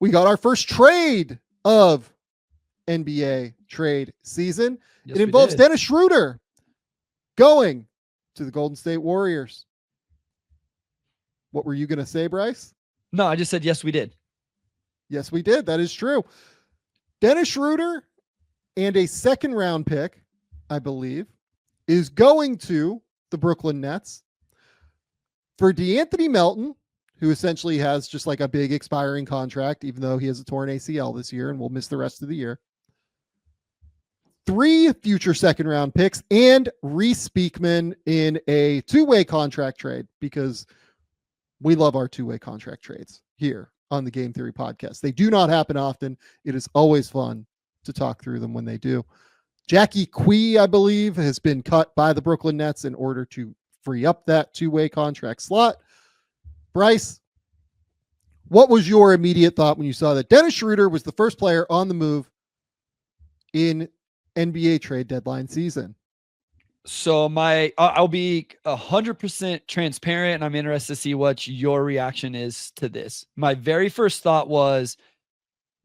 we got our first trade of NBA trade season. Yes, it involves Dennis Schroder going to the Golden State Warriors. What were you going to say, Bryce? No, I just said, yes, we did. Yes, we did. That is true. Dennis Schroder and a second round pick, I believe, is going to the Brooklyn Nets for DeAnthony Melton, who essentially has just like a big expiring contract, even though he has a torn ACL this year and will miss the rest of the year. 3 future second round picks and Reese Beekman in a 2-way contract trade, because we love our 2-way contract trades here on the Game Theory podcast. They do not happen often. It is always fun to talk through them when they do. Jackie Quee, I believe, has been cut by the Brooklyn Nets in order to free up that 2-way contract slot. Bryce, what was your immediate thought when you saw that Dennis Schroder was the first player on the move in NBA trade deadline season? So I'll be 100% transparent, and I'm interested to see what your reaction is to this. My very first thought was,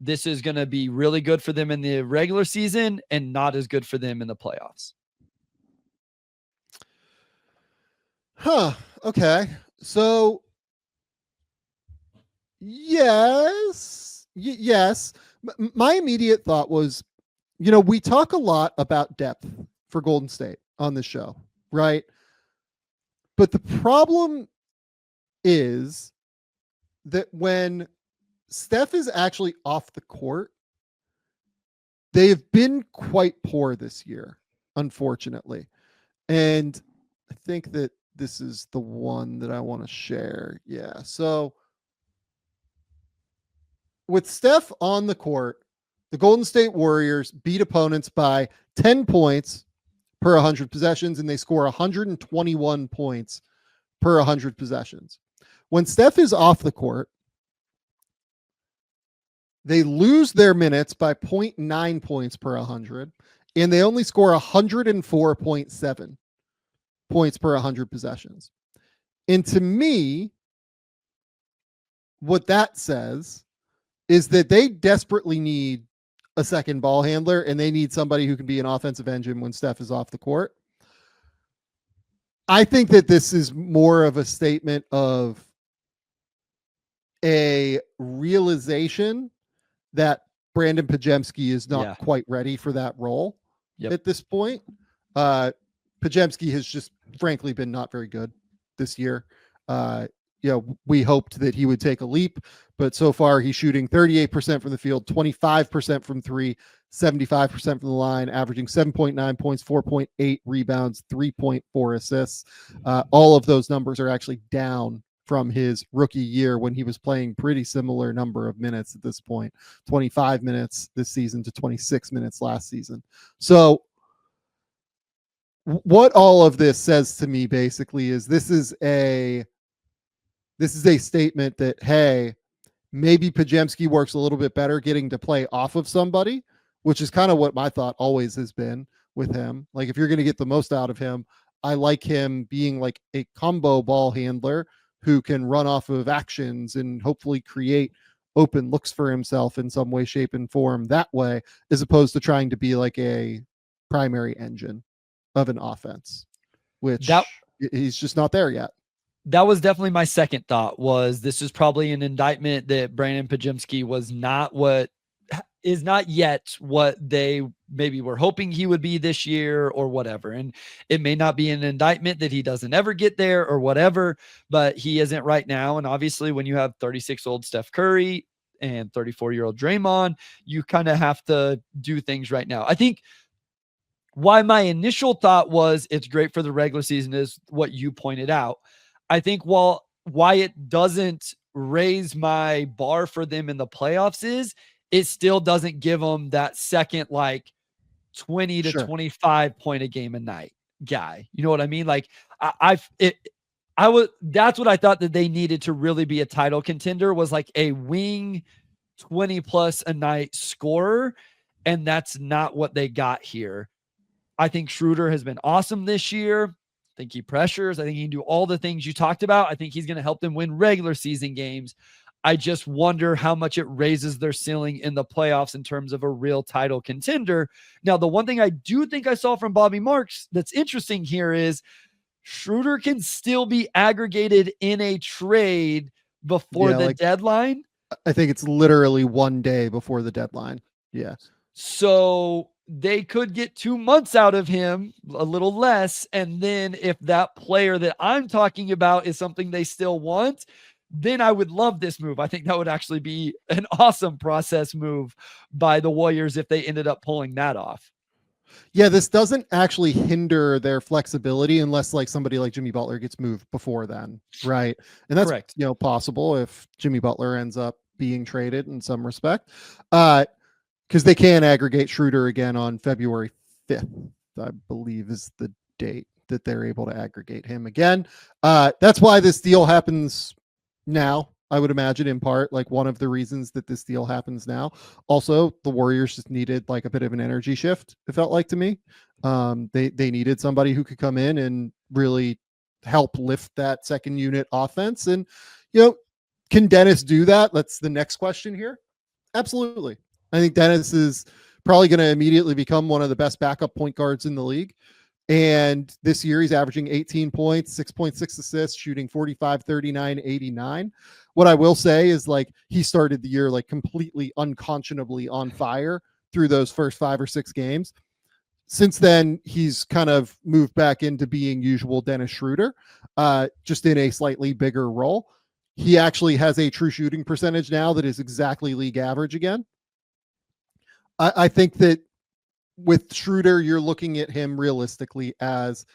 this is going to be really good for them in the regular season and not as good for them in the playoffs. Okay. So yes. My immediate thought was, we talk a lot about depth for Golden State on this show, right? But the problem is that when Steph is actually off the court, they have been quite poor this year, unfortunately. And I think that this is the one that I want to share. Yeah. So with Steph on the court, the Golden State Warriors beat opponents by 10 points per 100 possessions, and they score 121 points per 100 possessions. When Steph is off the court, they lose their minutes by 0.9 points per 100, and they only score 104.7 points per 100 possessions. And to me, what that says is that they desperately need a second ball handler, and they need somebody who can be an offensive engine when Steph is off the court. I think that this is more of a statement of a realization that Brandon Podziemski is not quite ready for that role at this point. Podziemski has just frankly been not very good this year. We hoped that he would take a leap, but so far he's shooting 38% from the field, 25% from 3, 75% from the line, averaging 7.9 points, 4.8 rebounds, 3.4 assists. All of those numbers are actually down from his rookie year when he was playing pretty similar number of minutes at this point, 25 minutes this season to 26 minutes last season. So what all of this says to me basically is this is a statement that, hey, maybe Podziemski works a little bit better getting to play off of somebody, which is kind of what my thought always has been with him. Like, if you're going to get the most out of him, I like him being like a combo ball handler who can run off of actions and hopefully create open looks for himself in some way, shape, and form that way, as opposed to trying to be like a primary engine of an offense, which he's just not there yet. That was definitely my second thought, was this is probably an indictment that Brandon Podziemski is not yet what they maybe were hoping he would be this year or whatever. And it may not be an indictment that he doesn't ever get there or whatever, but he isn't right now. And obviously when you have 36-year-old Steph Curry and 34-year-old Draymond, you kind of have to do things right now. I think why my initial thought was it's great for the regular season is what you pointed out. I think why it doesn't raise my bar for them in the playoffs is it still doesn't give them that second, like 20 to 25 point a game a night guy. You know what I mean? Like that's what I thought that they needed to really be a title contender, was like a wing 20 plus a night scorer. And that's not what they got here. I think Schroeder has been awesome this year. I think he pressures. I think he can do all the things you talked about. I think he's going to help them win regular season games. I just wonder how much it raises their ceiling in the playoffs in terms of a real title contender. Now, the one thing I do think I saw from Bobby Marks that's interesting here is Schroeder can still be aggregated in a trade before the deadline. I think it's literally 1 day before the deadline. Yeah. So they could get 2 months out of him, a little less. And then if that player that I'm talking about is something they still want, then I would love this move. I think that would actually be an awesome process move by the Warriors if they ended up pulling that off. Yeah, this doesn't actually hinder their flexibility unless like somebody like Jimmy Butler gets moved before then, right? And that's correct. Possible if Jimmy Butler ends up being traded in some respect. Because they can aggregate Schroeder again on February 5th, I believe is the date that they're able to aggregate him again. That's why this deal happens now, I would imagine, in part, like one of the reasons that this deal happens now. Also, the Warriors just needed like a bit of an energy shift, it felt like to me. They needed somebody who could come in and really help lift that second unit offense. And, can Dennis do that? That's the next question here. Absolutely. I think Dennis is probably going to immediately become one of the best backup point guards in the league. And this year he's averaging 18 points, 6.6 assists, shooting 45, 39, 89. What I will say is like he started the year like completely unconscionably on fire through those first 5 or 6 games. Since then, he's kind of moved back into being usual Dennis Schroder, just in a slightly bigger role. He actually has a true shooting percentage now that is exactly league average again. I think that with Schroeder, you're looking at him realistically as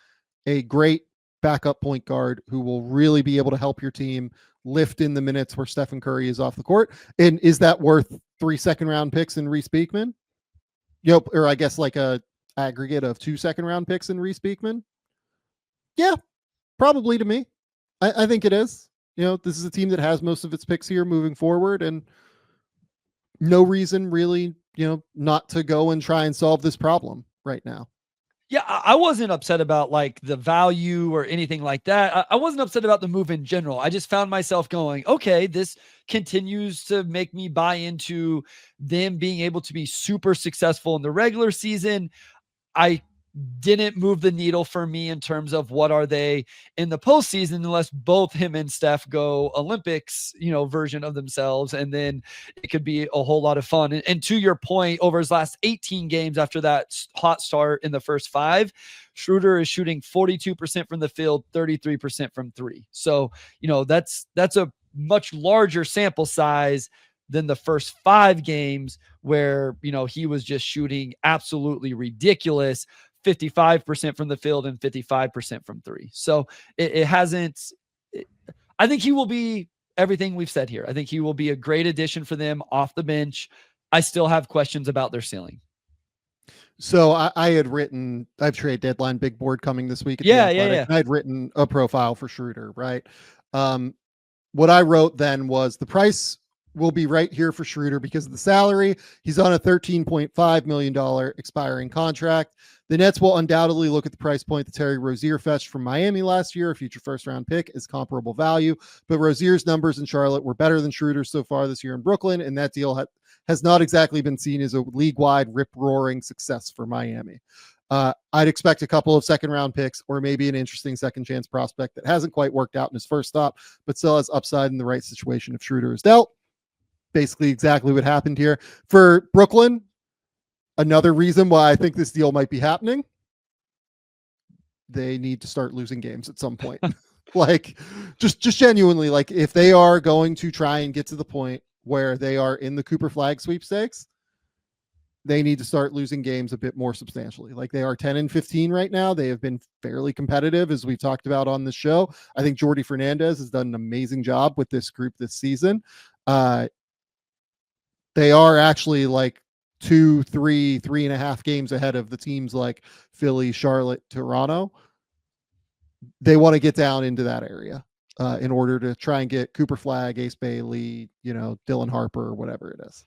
a great backup point guard who will really be able to help your team lift in the minutes where Stephen Curry is off the court. And is that worth 3 second-round picks in Reese Beekman? Or I guess like a aggregate of 2 second-round picks in Reese Beekman? Yeah, probably to me. I think it is. This is a team that has most of its picks here moving forward, and no reason really, not to go and try and solve this problem right now. Yeah, I wasn't upset about like the value or anything like that. I wasn't upset about the move in general. I just found myself going, okay, this continues to make me buy into them being able to be super successful in the regular season. I didn't move the needle for me in terms of what are they in the postseason, unless both him and Steph go Olympics, version of themselves. And then it could be a whole lot of fun. And to your point, over his last 18 games after that hot start in the first 5, Schroeder is shooting 42% from the field, 33% from 3. So, that's a much larger sample size than the first 5 games where, he was just shooting absolutely ridiculous, 55% from the field and 55% from 3. So it hasn't, I think he will be everything we've said here. I think he will be a great addition for them off the bench. I still have questions about their ceiling. So I had written, I have trade deadline big board coming this week. Yeah. I had written a profile for Schroeder, right? What I wrote then was the price will be right here for Schroeder because of the salary. He's on a $13.5 million expiring contract. The Nets will undoubtedly look at the price point that Terry Rozier fetched from Miami last year. A future first-round pick is comparable value, but Rozier's numbers in Charlotte were better than Schroeder's so far this year in Brooklyn, and that deal has not exactly been seen as a league-wide rip-roaring success for Miami. I'd expect a couple of second-round picks or maybe an interesting second-chance prospect that hasn't quite worked out in his first stop, but still has upside in the right situation if Schroeder is dealt. Basically exactly what happened here. For Brooklyn, another reason why I think this deal might be happening, they need to start losing games at some point. Like, just genuinely, like if they are going to try and get to the point where they are in the Cooper Flag sweepstakes, they need to start losing games a bit more substantially. Like they are 10-15 right now. They have been fairly competitive, as we've talked about on the show. I think Jordi Fernandez has done an amazing job with this group this season. They are actually like 2, 3, 3.5 games ahead of the teams like Philly, Charlotte, Toronto. They want to get down into that area in order to try and get Cooper Flag, Ace Bailey, Dylan Harper, whatever it is.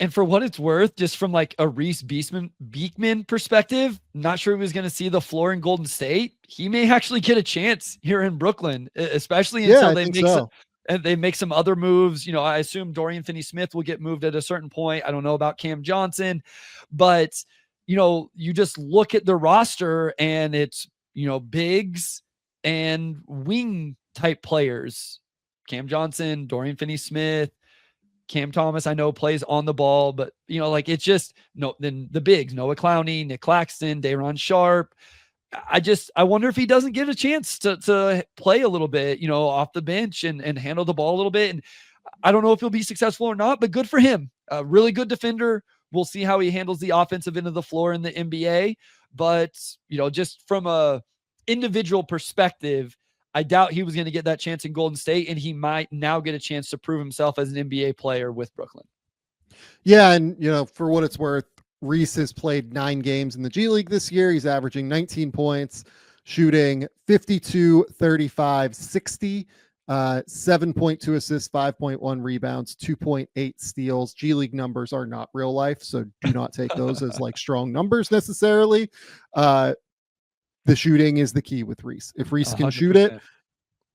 And for what it's worth, just from like a Reese Beekman perspective, not sure he was going to see the floor in Golden State. He may actually get a chance here in Brooklyn, especially until they make and they make some other moves. I assume Dorian Finney-Smith will get moved at a certain point. I don't know about Cam Johnson, but you just look at the roster and it's, bigs and wing type players. Cam Johnson, Dorian Finney-Smith, Cam Thomas, I know plays on the ball, but it's just then the bigs, Noah Clowney, Nick Claxton, Day'Ron Sharp. I wonder if he doesn't get a chance to play a little bit, off the bench and handle the ball a little bit. And I don't know if he'll be successful or not, but good for him. A really good defender. We'll see how he handles the offensive end of the floor in the NBA. But, just from a individual perspective, I doubt he was going to get that chance in Golden State, and he might now get a chance to prove himself as an NBA player with Brooklyn. Yeah, and, for what it's worth, Reese has played 9 games in the G League this year. He's averaging 19 points, shooting 52, 35, 60, 7.2 assists, 5.1 rebounds, 2.8 steals. G League numbers are not real life, so do not take those as like strong numbers necessarily. The shooting is the key with Reese. If Reese can 100%. shoot it,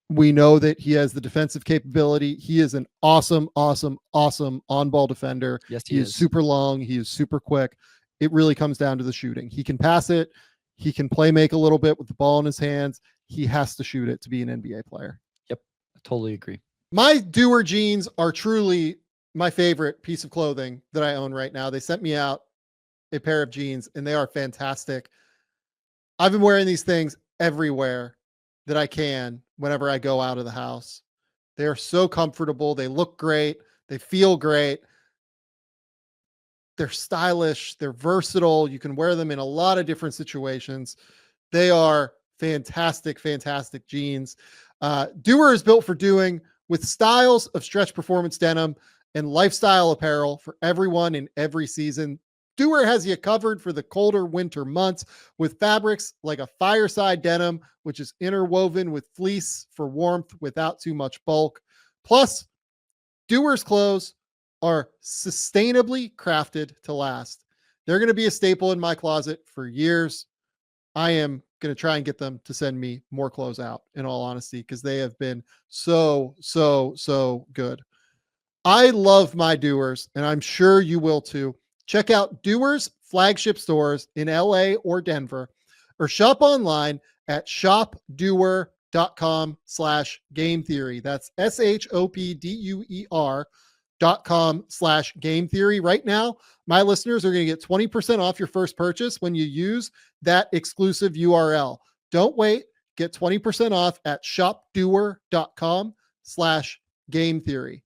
we know that he has the defensive capability. He is an awesome on-ball defender. Yes, he is super long. He is super quick. It really comes down to the shooting. He can pass it. He can play make a little bit with the ball in his hands. He has to shoot it to be an NBA player. Yep, I totally agree. My Dewar jeans are truly my favorite piece of clothing that I own right now. They sent me out a pair of jeans, and they are fantastic. I've been wearing these things everywhere that I can whenever I go out of the house. They are so comfortable. They look great. They feel great. They're stylish. They're versatile. You can wear them in a lot of different situations. They are fantastic jeans. Dewar is built for doing, with styles of stretch performance denim and lifestyle apparel for everyone in every season. Dewar has you covered for the colder winter months with fabrics like a fireside denim, which is interwoven with fleece for warmth without too much bulk. Plus, Dewar's clothes are sustainably crafted to last. They're going to be a staple in my closet for years. I am going to try and get them to send me more clothes out, in all honesty, because they have been so good. I love my Dewars, and I'm sure you will too. Check out Dewar's flagship stores in LA or Denver, or shop online at shopdewar.com/game theory. That's shopdeuer.com/game theory. Right now, my listeners are going to get 20% off your first purchase when you use that exclusive URL. Don't wait. Get 20% off at shopdeuer.com/game theory.